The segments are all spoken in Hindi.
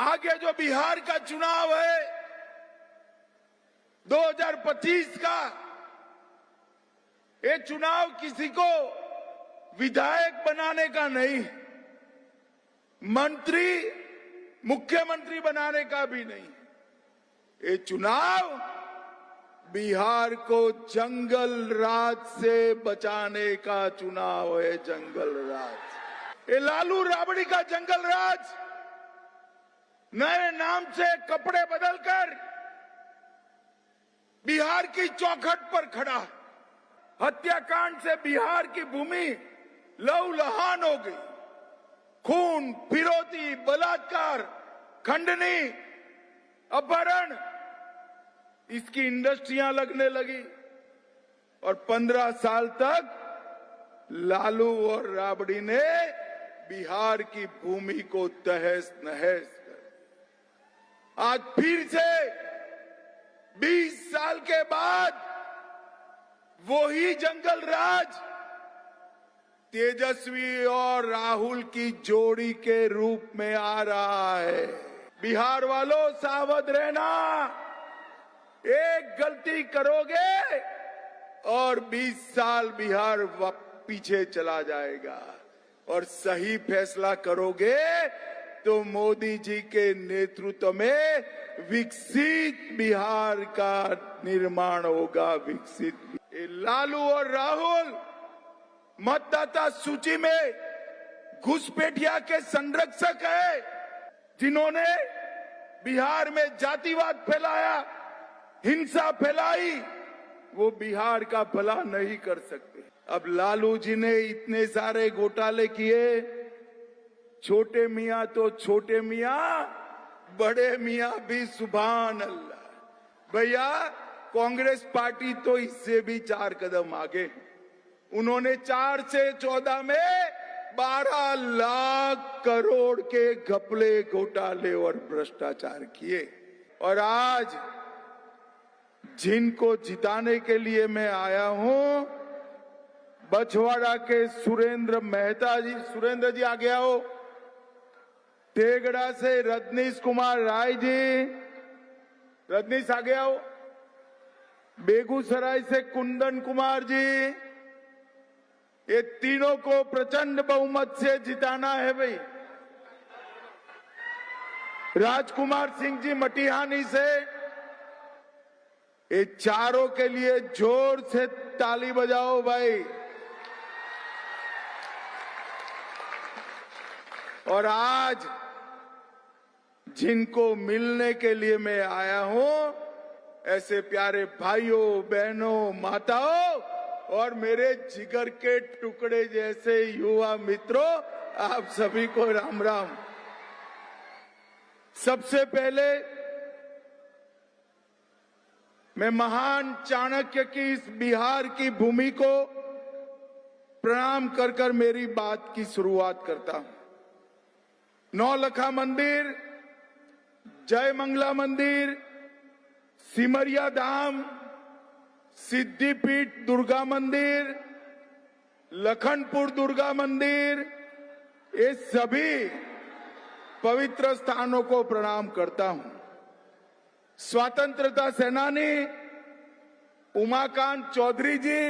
आगे जो बिहार का चुनाव है 2025 का, ये चुनाव किसी को विधायक बनाने का नहीं, मंत्री मुख्यमंत्री बनाने का भी नहीं। ये चुनाव बिहार को जंगल राज से बचाने का चुनाव है। जंगल राज, ये लालू राबड़ी का जंगल राज नए नाम से कपड़े बदलकर बिहार की चौखट पर खड़ा। हत्याकांड से बिहार की भूमि लहूलुहान हो गई। खून, फिरौती, बलात्कार, खंडनी, अपहरण, इसकी इंडस्ट्रियां लगने लगी और 15 साल तक लालू और राबड़ी ने बिहार की भूमि को तहस नहस कर। आज फिर से 20 साल के बाद वही जंगल राज तेजस्वी और राहुल की जोड़ी के रूप में आ रहा है। बिहार वालों, सावध रहना। एक गलती करोगे और 20 साल बिहार पीछे चला जाएगा, और सही फैसला करोगे तो मोदी जी के नेतृत्व में विकसित बिहार का निर्माण होगा। विकसित। लालू और राहुल मतदाता सूची में घुसपैठिया के संरक्षक है, जिन्होंने बिहार में जातिवाद फैलाया, हिंसा फैलाई। वो बिहार का भला नहीं कर सकते। अब लालू जी ने इतने सारे घोटाले किए, छोटे मियां तो छोटे मियां, बड़े मियां भी सुभान अल्लाह। भैया, कांग्रेस पार्टी तो इससे भी 4 कदम आगे। उन्होंने 4 से 14 में 12 लाख करोड़ के घपले, घोटाले और भ्रष्टाचार किए। और आज जिनको जिताने के लिए मैं आया हूं, बछवाड़ा के सुरेंद्र मेहता जी, सुरेंद्र जी आगे आओ। तेगड़ा से रजनीश कुमार राय जी, रजनीश आगे आओ। बेगूसराय से कुंदन कुमार जी, ये तीनों को प्रचंड बहुमत से जिताना है भाई। राजकुमार सिंह जी मटिहानी से, ये चारों के लिए जोर से ताली बजाओ भाई। और आज जिनको मिलने के लिए मैं आया हूं, ऐसे प्यारे भाइयों, बहनों, माताओं और मेरे जिगर के टुकड़े जैसे युवा मित्रों, आप सभी को राम राम। सबसे पहले मैं महान चाणक्य की इस बिहार की भूमि को प्रणाम कर कर मेरी बात की शुरुआत करता हूं। नौलखा मंदिर, जय मंगला मंदिर, सिमरिया धाम, सिद्धिपीठ दुर्गा मंदिर, लखनपुर दुर्गा मंदिर, ये सभी पवित्र स्थानों को प्रणाम करता हूं। स्वतंत्रता सेनानी उमाकांत चौधरी जी,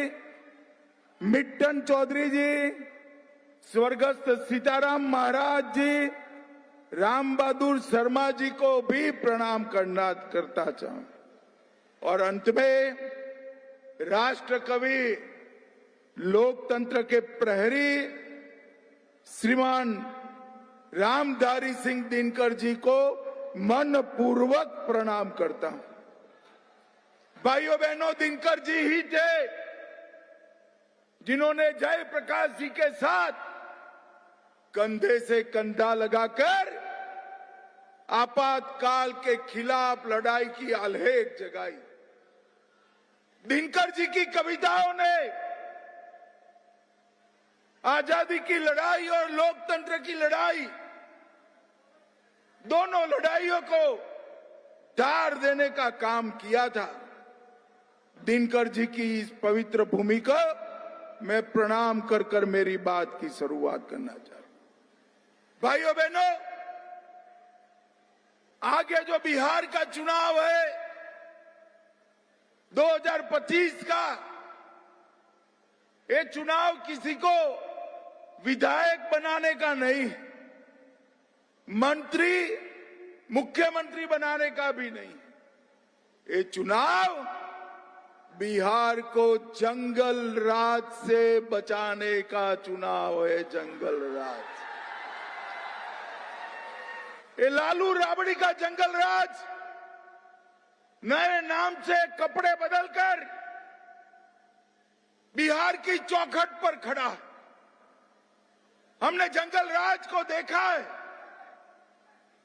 मिट्टन चौधरी जी, स्वर्गस्थ सीताराम महाराज जी, राम बहादुर शर्मा जी को भी प्रणाम करता चाहूं। और अंत में राष्ट्र कवि, लोकतंत्र के प्रहरी श्रीमान रामधारी सिंह दिनकर जी को मन पूर्वक प्रणाम करता हूं। भाइयों बहनों, दिनकर जी ही थे जिन्होंने जयप्रकाश जी के साथ कंधे से कंधा लगाकर आपातकाल के खिलाफ लड़ाई की आल्हेर जगाई। दिनकर जी की कविताओं ने आजादी की लड़ाई और लोकतंत्र की लड़ाई, दोनों लड़ाइयों को धार देने का काम किया था। दिनकर जी की इस पवित्र भूमि को मैं प्रणाम कर कर मेरी बात की शुरुआत करना चाहता हूं। भाइयों बहनों, आगे जो बिहार का चुनाव है 2025 का, ये चुनाव किसी को विधायक बनाने का नहीं, मंत्री मुख्यमंत्री बनाने का भी नहीं। ये चुनाव बिहार को जंगल राज से बचाने का चुनाव है, जंगल राज। ये लालू राबड़ी का जंगल राज नए नाम से कपड़े बदलकर बिहार की चौखट पर खड़ा है। हमने जंगल राज को देखा है।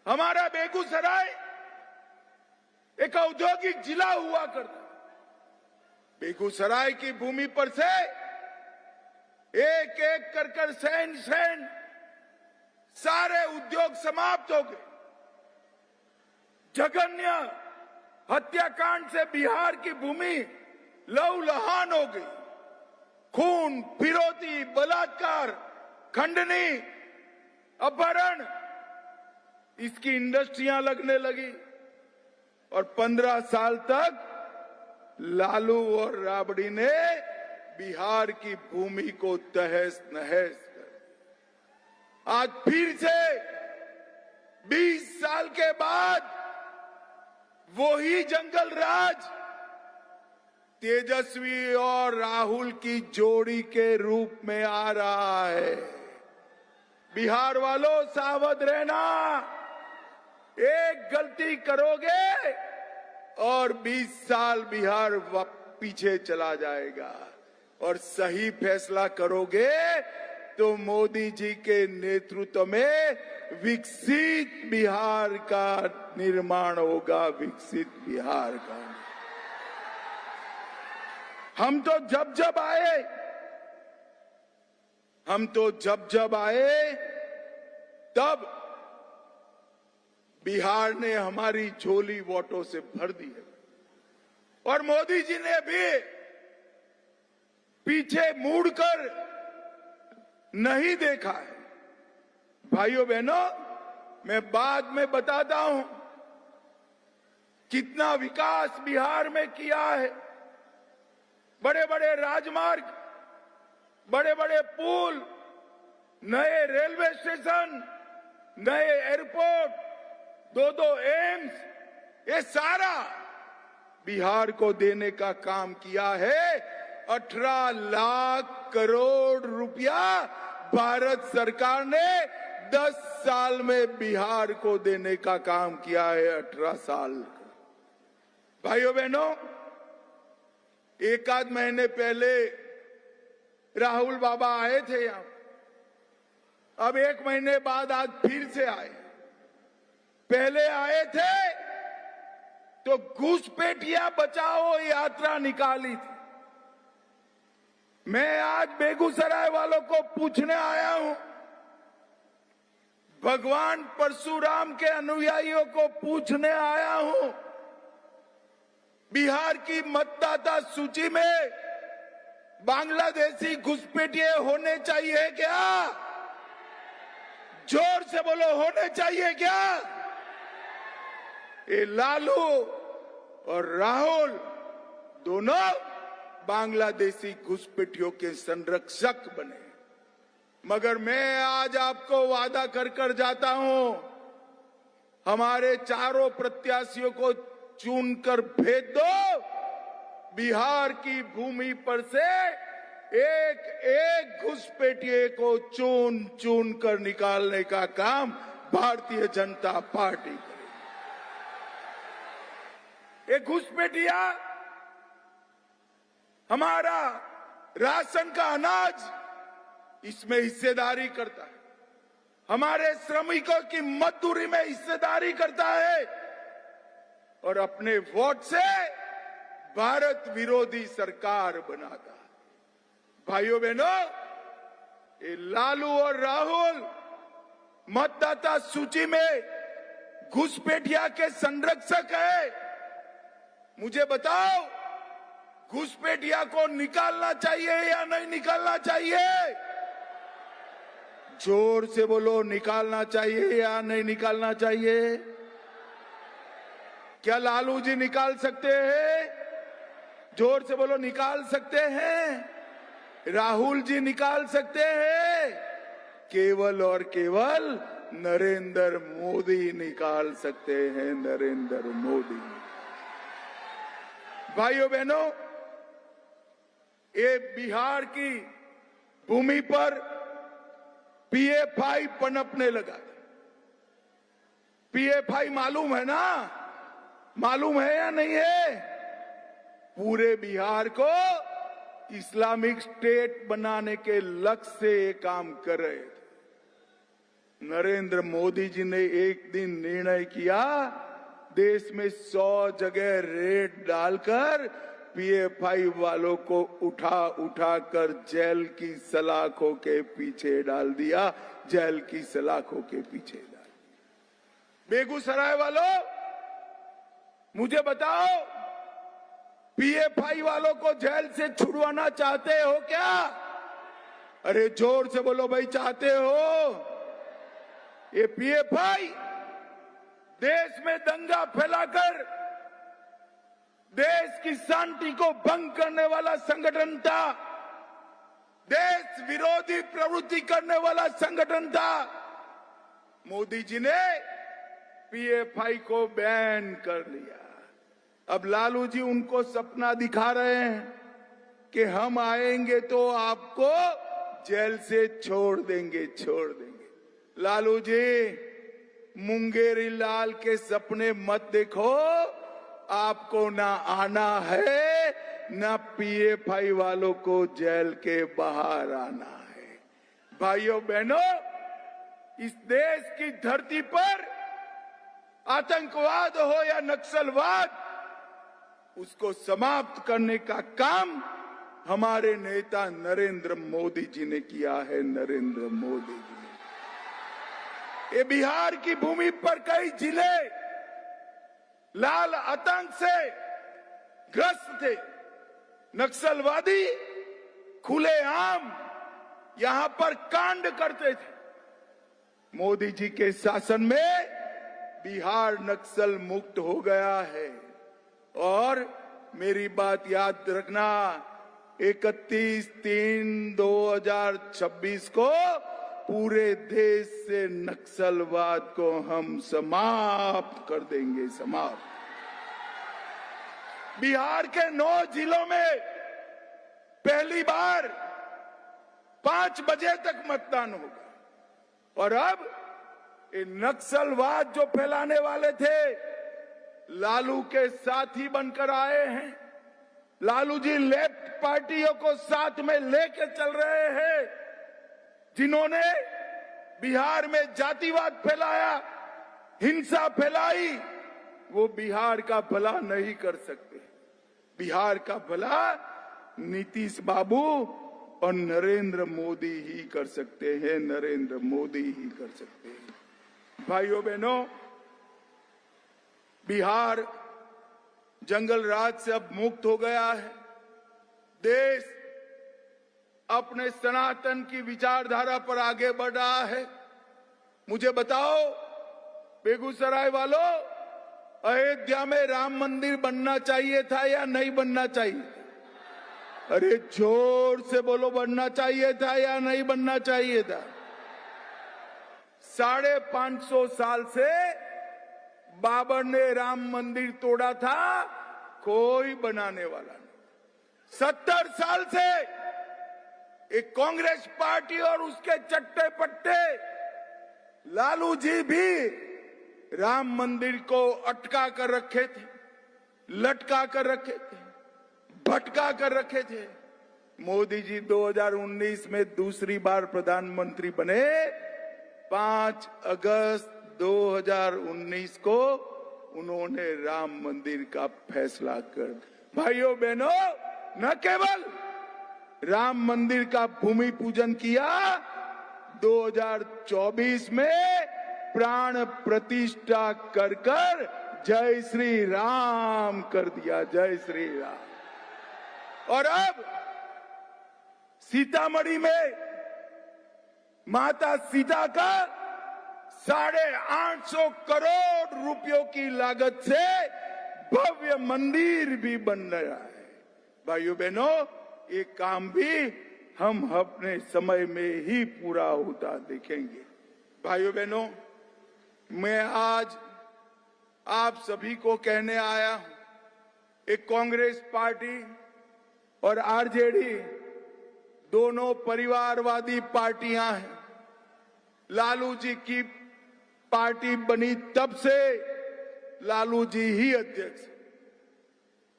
हमारा बेगूसराय एक औद्योगिक जिला हुआ करता। बेगूसराय की भूमि पर से एक एक कर सैन सारे उद्योग समाप्त हो गए। जघन्य हत्याकांड से बिहार की भूमि लहूलुहान हो गई। खून, फिरौती, बलात्कार, खंडनी, अपहरण, इसकी इंडस्ट्रियां लगने लगी और 15 साल तक लालू और राबड़ी ने बिहार की भूमि को तहस नहस कर। आज फिर से 20 साल के बाद वही जंगल राज तेजस्वी और राहुल की जोड़ी के रूप में आ रहा है। बिहार वालों, सावध रहना। एक गलती करोगे और 20 साल बिहार पीछे चला जाएगा, और सही फैसला करोगे तो मोदी जी के नेतृत्व में विकसित बिहार का निर्माण होगा, विकसित बिहार का। हम तो जब आए तब बिहार ने हमारी झोली वोटों से भर दी है, और मोदी जी ने भी पीछे मुड़कर नहीं देखा है। भाइयों बहनों, मैं बाद में बताता हूं कितना विकास बिहार में किया है। बड़े बड़े राजमार्ग, बड़े बड़े पुल, नए रेलवे स्टेशन, नए एयरपोर्ट, 2 एम्स, ये सारा बिहार को देने का काम किया है। 18 लाख करोड़ रुपया भारत सरकार ने 10 साल में बिहार को देने का काम किया है। 18 साल। भाइयों बहनों, एक आध महीने पहले राहुल बाबा आए थे यहां। अब 1 महीने बाद आज फिर से आए। पहले आए थे तो घुसपैठिया बचाओ यात्रा निकाली थी। मैं आज बेगूसराय वालों को पूछने आया हूं, भगवान परशुराम के अनुयायियों को पूछने आया हूं, बिहार की मतदाता सूची में बांग्लादेशी घुसपैठिए होने चाहिए क्या? जोर से बोलो, होने चाहिए क्या? ये लालू और राहुल दोनों बांग्लादेशी घुसपैठियों के संरक्षक बने। मगर मैं आज आपको वादा कर जाता हूं, हमारे चारों प्रत्याशियों को चुनकर भेज दो। बिहार की भूमि पर से एक एक घुसपैठिए को चुन कर निकालने का काम भारतीय जनता पार्टी करेगी। एक घुसपैठिया हमारा राशन का अनाज, इसमें हिस्सेदारी करता है, हमारे श्रमिकों की मजदूरी में हिस्सेदारी करता है, और अपने वोट से भारत विरोधी सरकार बनाता है। भाइयों बहनों, ये लालू और राहुल मतदाता सूची में घुसपैठिया के संरक्षक है। मुझे बताओ, घुसपैठिया को निकालना चाहिए या नहीं निकालना चाहिए? जोर से बोलो, निकालना चाहिए या नहीं निकालना चाहिए? क्या लालू जी निकाल सकते हैं? जोर से बोलो, निकाल सकते हैं? राहुल जी निकाल सकते हैं? केवल और केवल नरेंद्र मोदी निकाल सकते हैं, नरेंद्र मोदी। भाइयों बहनों, ये बिहार की भूमि पर पीएफआई पनपने लगा। पीएफआई मालूम है ना? मालूम है या नहीं है? पूरे बिहार को इस्लामिक स्टेट बनाने के लक्ष्य से ये काम कर रहे थे। नरेंद्र मोदी जी ने एक दिन निर्णय किया, देश में 100 जगह रेड डालकर पीएफआई वालों को उठा उठा कर जेल की सलाखों के पीछे डाल दिया, जेल की सलाखों के पीछे डाल। बेगूसराय वालों, मुझे बताओ, पीएफआई वालों को जेल से छुड़वाना चाहते हो क्या? अरे जोर से बोलो भाई, चाहते हो? ये पीएफआई देश में दंगा फैलाकर देश की शांति को भंग करने वाला संगठन था, देश विरोधी प्रवृत्ति करने वाला संगठन था। मोदी जी ने पीएफआई को बैन कर लिया। अब लालू जी उनको सपना दिखा रहे हैं कि हम आएंगे तो आपको जेल से छोड़ देंगे, छोड़ देंगे। लालू जी, मुंगेरी लाल के सपने मत देखो, आपको ना आना है, ना पीएफआई वालों को जेल के बाहर आना है। भाइयों बहनों, इस देश की धरती पर आतंकवाद हो या नक्सलवाद, उसको समाप्त करने का काम हमारे नेता नरेंद्र मोदी जी ने किया है, नरेंद्र मोदी जी ने। ये बिहार की भूमि पर कई जिले लाल आतंक से ग्रस्त थे। नक्सलवादी खुलेआम यहां पर कांड करते थे। मोदी जी के शासन में बिहार नक्सल मुक्त हो गया है। और मेरी बात याद रखना, 31/3/2026 को पूरे देश से नक्सलवाद को हम समाप्त कर देंगे, समाप्त। बिहार के 9 जिलों में पहली बार 5 बजे तक मतदान होगा। और अब ये नक्सलवाद जो फैलाने वाले थे, लालू के साथी बनकर आए हैं। लालू जी लेफ्ट पार्टियों को साथ में लेकर चल रहे हैं, जिन्होंने बिहार में जातिवाद फैलाया, हिंसा फैलाई। वो बिहार का भला नहीं कर सकते। बिहार का भला नीतीश बाबू और नरेंद्र मोदी ही कर सकते हैं, नरेंद्र मोदी ही कर सकते हैं। भाइयों बहनों, बिहार जंगल राज से अब मुक्त हो गया है। देश अपने सनातन की विचारधारा पर आगे बढ़ रहा है। मुझे बताओ बेगूसराय वालों, अयोध्या में राम मंदिर बनना चाहिए था या नहीं बनना चाहिए? अरे जोर से बोलो, बनना चाहिए था या नहीं बनना चाहिए था? 550 साल से बाबर ने राम मंदिर तोड़ा था, कोई बनाने वाला नहीं। 70 साल से एक कांग्रेस पार्टी और उसके चट्टे पट्टे लालू जी भी राम मंदिर को अटका कर रखे थे, लटका कर रखे थे, भटका कर रखे थे। मोदी जी 2019 में दूसरी बार प्रधानमंत्री बने। 5 अगस्त 2019 को उन्होंने राम मंदिर का फैसला कर, भाइयों बहनों, न केवल राम मंदिर का भूमि पूजन किया, 2024 में प्राण प्रतिष्ठा कर कर जय श्री राम कर दिया, जय श्री राम। और अब सीतामढ़ी में माता सीता का 850 करोड़ रुपयों की लागत से भव्य मंदिर भी बन रहा है। भाइयों बहनों, ये काम भी हम अपने समय में ही पूरा होता देखेंगे। भाइयों बहनों, मैं आज आप सभी को कहने आया हूं, एक कांग्रेस पार्टी और आरजेडी दोनों परिवारवादी पार्टियां हैं। लालू जी की पार्टी बनी तब से लालू जी ही अध्यक्ष,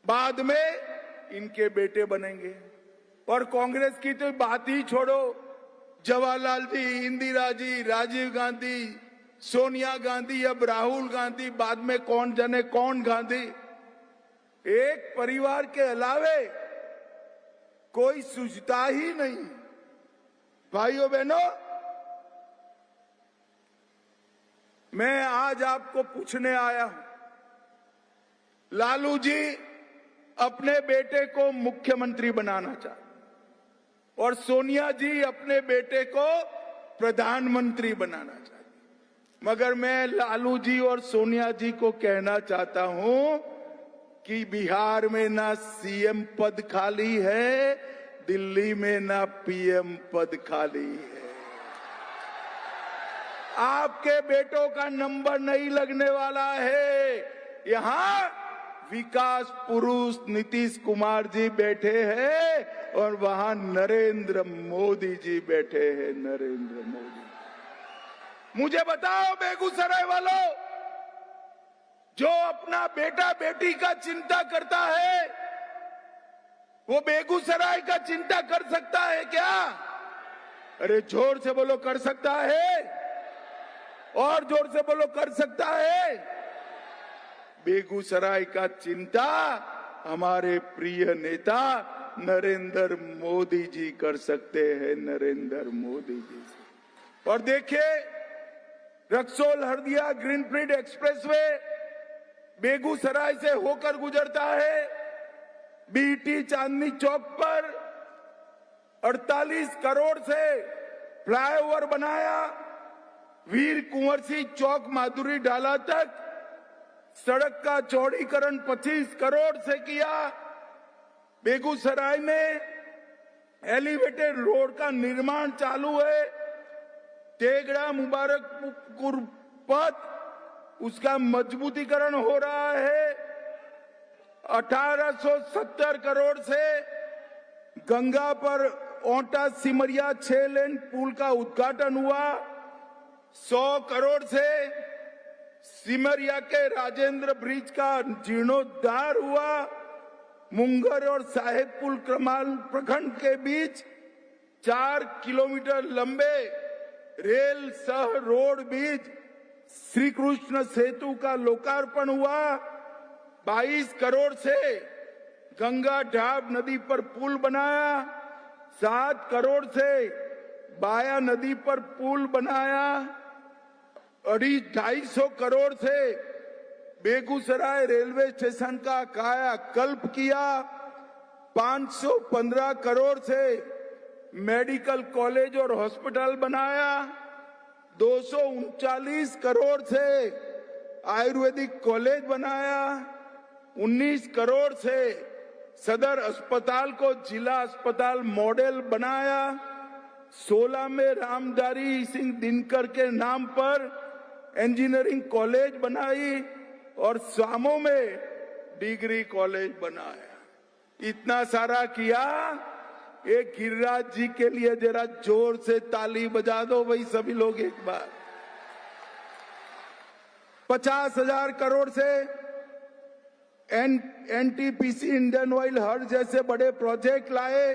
बाद में इनके बेटे बनेंगे। और कांग्रेस की तो बात ही छोड़ो, जवाहरलाल जी, इंदिरा जी, राजीव गांधी, सोनिया गांधी, अब राहुल गांधी, बाद में कौन जाने कौन गांधी, एक परिवार के अलावे कोई सूझता ही नहीं। भाइयों बहनों, मैं आज आपको पूछने आया हूं, लालू जी अपने बेटे को मुख्यमंत्री बनाना चाहते और सोनिया जी अपने बेटे को प्रधानमंत्री बनाना चाहती, मगर मैं लालू जी और सोनिया जी को कहना चाहता हूं कि बिहार में ना सीएम पद खाली है, दिल्ली में ना पीएम पद खाली है। आपके बेटों का नंबर नहीं लगने वाला है। यहां विकास पुरुष नीतीश कुमार जी बैठे हैं और वहां नरेंद्र मोदी जी बैठे हैं। नरेंद्र मोदी, मुझे बताओ बेगूसराय वालों, जो अपना बेटा बेटी का चिंता करता है, वो बेगूसराय का चिंता कर सकता है क्या? अरे जोर से बोलो, कर सकता है? और जोर से बोलो, कर सकता है? बेगूसराय का चिंता हमारे प्रिय नेता नरेंद्र मोदी जी कर सकते हैं। नरेंद्र मोदी जी से। और देखिए, रक्सौल हरदिया ग्रीनफील्ड एक्सप्रेसवे बेगूसराय से होकर गुजरता है। बीटी चांदनी चौक पर 48 करोड़ से फ्लाईओवर बनाया। वीर कुंवर सिंह चौक माधुरी ढाला तक सड़क का चौड़ीकरण 25 करोड़ से किया। बेगूसराय में एलिवेटेड रोड का निर्माण चालू है। तेगड़ा मुबारकपुर पथ, उसका मजबूतीकरण हो रहा है। 1870 करोड़ से गंगा पर ओंटा सिमरिया 6 लेन पुल का उद्घाटन हुआ। 100 करोड़ से सिमरिया के राजेंद्र ब्रिज का जीर्णोद्धार हुआ। मुंगर और साहेबपुर क्रमाल प्रखंड के बीच 4 किलोमीटर लंबे रेल सह रोड ब्रिज श्री कृष्ण सेतु का लोकार्पण हुआ। 22 करोड़ से गंगा ढाब नदी पर पुल बनाया। 7 करोड़ से बाया नदी पर पुल बनाया। 250 करोड़ से बेगूसराय रेलवे स्टेशन का कायाकल्प किया। 515 करोड़ से मेडिकल कॉलेज और हॉस्पिटल बनाया। 239 करोड़ से आयुर्वेदिक कॉलेज बनाया। 19 करोड़ से सदर अस्पताल को जिला अस्पताल मॉडल बनाया। 16 में रामधारी सिंह दिनकर के नाम पर इंजीनियरिंग कॉलेज बनाई और सामो में डिग्री कॉलेज बनाया। इतना सारा किया। एक गिरिराज जी के लिए जरा जोर से ताली बजा दो भाई सभी लोग एक बार। 50,000 करोड़ से एनटीपीसी, इंडियन ऑयल, हर जैसे बड़े प्रोजेक्ट लाए।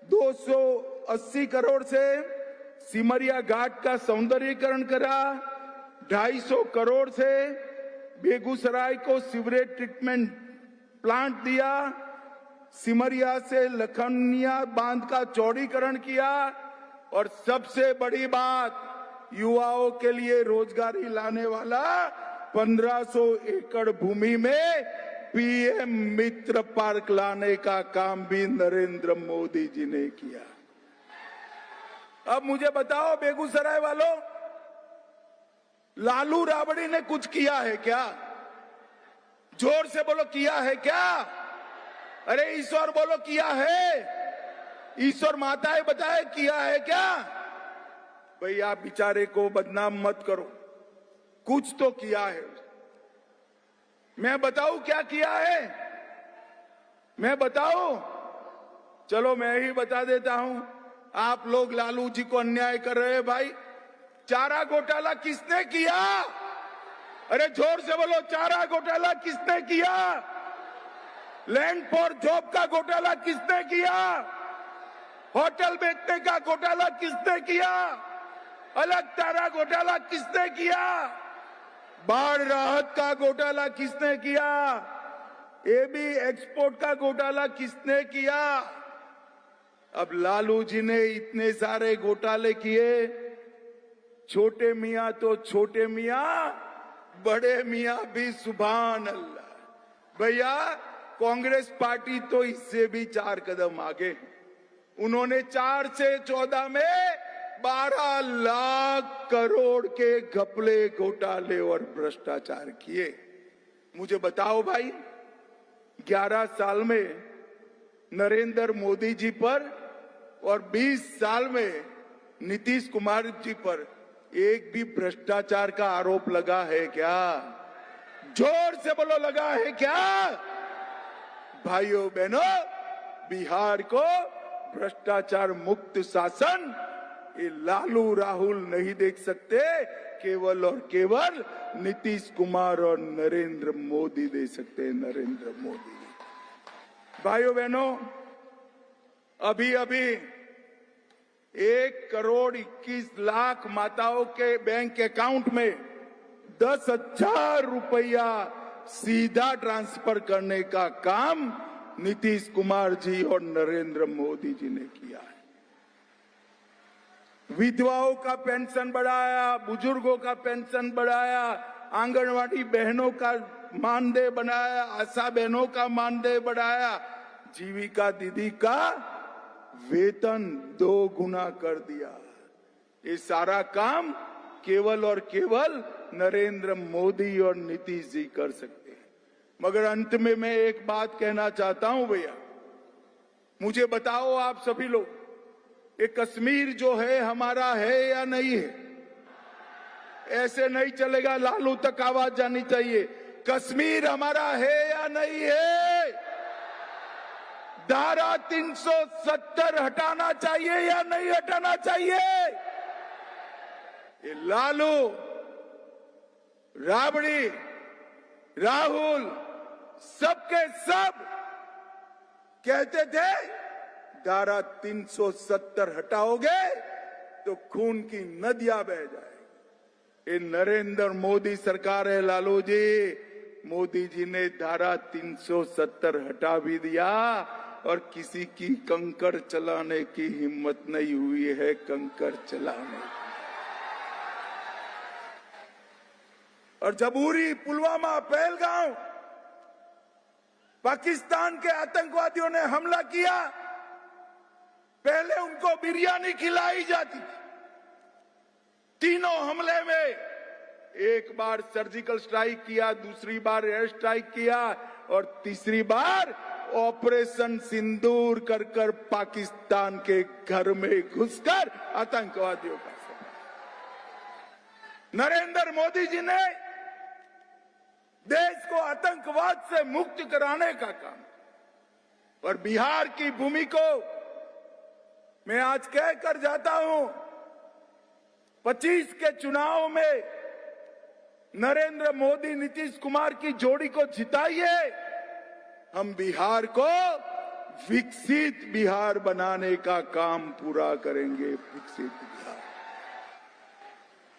280 करोड़ से सिमरिया घाट का सौंदर्यीकरण करा। 250 करोड़ से बेगूसराय को सीवरेज ट्रीटमेंट प्लांट दिया। सिमरिया से लखनिया बांध का चौड़ीकरण किया। और सबसे बड़ी बात, युवाओं के लिए रोजगारी लाने वाला 1500 एकड़ भूमि में पीएम मित्र पार्क लाने का काम भी नरेंद्र मोदी जी ने किया। अब मुझे बताओ बेगूसराय वालों, लालू राबड़ी ने कुछ किया है क्या? जोर से बोलो, किया है क्या? अरे ईश्वर बोलो, किया है? ईश्वर माताएं बताए, किया है क्या? भाई आप बेचारे को बदनाम मत करो, कुछ तो किया है। मैं बताऊं क्या किया है? मैं बताऊं? चलो मैं ही बता देता हूं। आप लोग लालू जी को अन्याय कर रहे हैं भाई। चारा घोटाला किसने किया? अरे जोर से बोलो, चारा घोटाला किसने किया? लैंड फॉर जॉब का घोटाला किसने किया? होटल बेचने का घोटाला किसने किया? अलग तारा घोटाला किसने किया? बाढ़ राहत का घोटाला किसने किया? एबी एक्सपोर्ट का घोटाला किसने किया? अब लालू जी ने इतने सारे घोटाले किए, छोटे मियां तो छोटे मियां, बड़े मियां भी सुभान अल्लाह। भैया कांग्रेस पार्टी तो इससे भी 4 कदम आगे। उन्होंने 4 से 14 में 12 लाख करोड़ के घपले, घोटाले और भ्रष्टाचार किए। मुझे बताओ भाई, 11 साल में नरेंद्र मोदी जी पर और 20 साल में नीतीश कुमार जी पर एक भी भ्रष्टाचार का आरोप लगा है क्या? जोर से बोलो, लगा है क्या? भाइयों बहनों, बिहार को भ्रष्टाचार मुक्त शासन ये लालू राहुल नहीं देख सकते, केवल और केवल नीतीश कुमार और नरेंद्र मोदी दे सकते हैं। नरेंद्र मोदी। भाइयों बहनों, अभी अभी 1 करोड़ 21 लाख माताओं के बैंक अकाउंट में 10,000 रुपया सीधा ट्रांसफर करने का काम नीतीश कुमार जी और नरेंद्र मोदी जी ने किया है। विधवाओं का पेंशन बढ़ाया, बुजुर्गों का पेंशन बढ़ाया, आंगनवाड़ी बहनों का मानदेय बनाया, आशा बहनों का मानदेय बढ़ाया, जीविका दीदी का वेतन 2 गुना कर दिया। ये सारा काम केवल और केवल नरेंद्र मोदी और नीतीश जी कर सकते हैं। मगर अंत में मैं एक बात कहना चाहता हूं भैया, मुझे बताओ आप सभी लोग, ये कश्मीर जो है हमारा है या नहीं है? ऐसे नहीं चलेगा, लालू तक आवाज जानी चाहिए। कश्मीर हमारा है या नहीं है? धारा 370 हटाना चाहिए या नहीं हटाना चाहिए? ये लालू, राबड़ी, राहुल सबके सब कहते थे धारा 370 हटाओगे तो खून की नदियां बह जाएगी। ये नरेंद्र मोदी सरकार है लालू जी। मोदी जी ने धारा 370 हटा भी दिया और किसी की कंकड़ चलाने की हिम्मत नहीं हुई है। कंकड़ चलाने और जबूरी, पुलवामा, पहलगांव, पाकिस्तान के आतंकवादियों ने हमला किया, पहले उनको बिरयानी खिलाई जाती थी। तीनों हमले में एक बार सर्जिकल स्ट्राइक किया, दूसरी बार एयर स्ट्राइक किया और तीसरी बार ऑपरेशन सिंदूर कर कर पाकिस्तान के घर में घुसकर आतंकवादियों का नरेंद्र मोदी जी ने देश को आतंकवाद से मुक्त कराने का काम। और बिहार की भूमि को मैं आज कहकर जाता हूं, 25 के चुनाव में नरेंद्र मोदी नीतीश कुमार की जोड़ी को जिताइए। हम बिहार को विकसित बिहार बनाने का काम पूरा करेंगे। विकसित बिहार।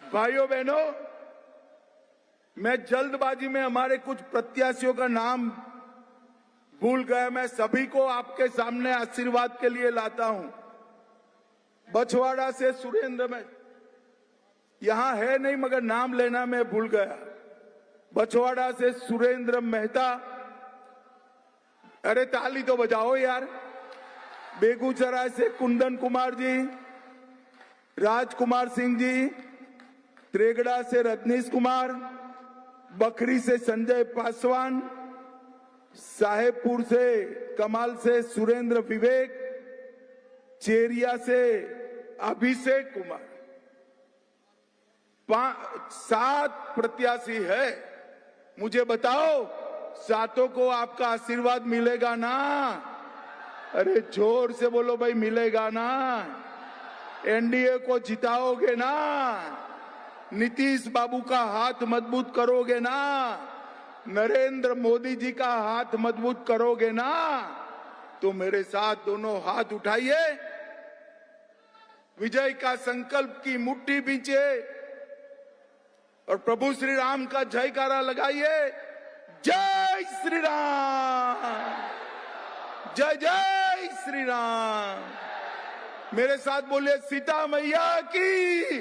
भाइयों बहनों, मैं जल्दबाजी में हमारे कुछ प्रत्याशियों का नाम भूल गया। मैं सभी को आपके सामने आशीर्वाद के लिए लाता हूं। बछवाड़ा से सुरेंद्र, में यहां है नहीं मगर नाम लेना मैं भूल गया। बछवाड़ा से सुरेंद्र मेहता, अरे ताली तो बजाओ यार। बेगूसराय से कुंदन कुमार जी, राजकुमार सिंह जी, त्रेगड़ा से रजनीश कुमार, बखरी से संजय पासवान, साहेबपुर से कमाल से सुरेंद्र विवेक, चेरिया से अभिषेक कुमार, 7 प्रत्याशी है। मुझे बताओ, सातों को आपका आशीर्वाद मिलेगा ना? अरे जोर से बोलो भाई, मिलेगा ना? एनडीए को जिताओगे ना? नीतीश बाबू का हाथ मजबूत करोगे ना? नरेंद्र मोदी जी का हाथ मजबूत करोगे ना? तो मेरे साथ दोनों हाथ उठाइए, विजय का संकल्प की मुट्ठी बींचे और प्रभु श्री राम का जयकारा लगाइए। जय श्री राम, जय जय श्री राम। मेरे साथ बोलिए, सीता मैया की।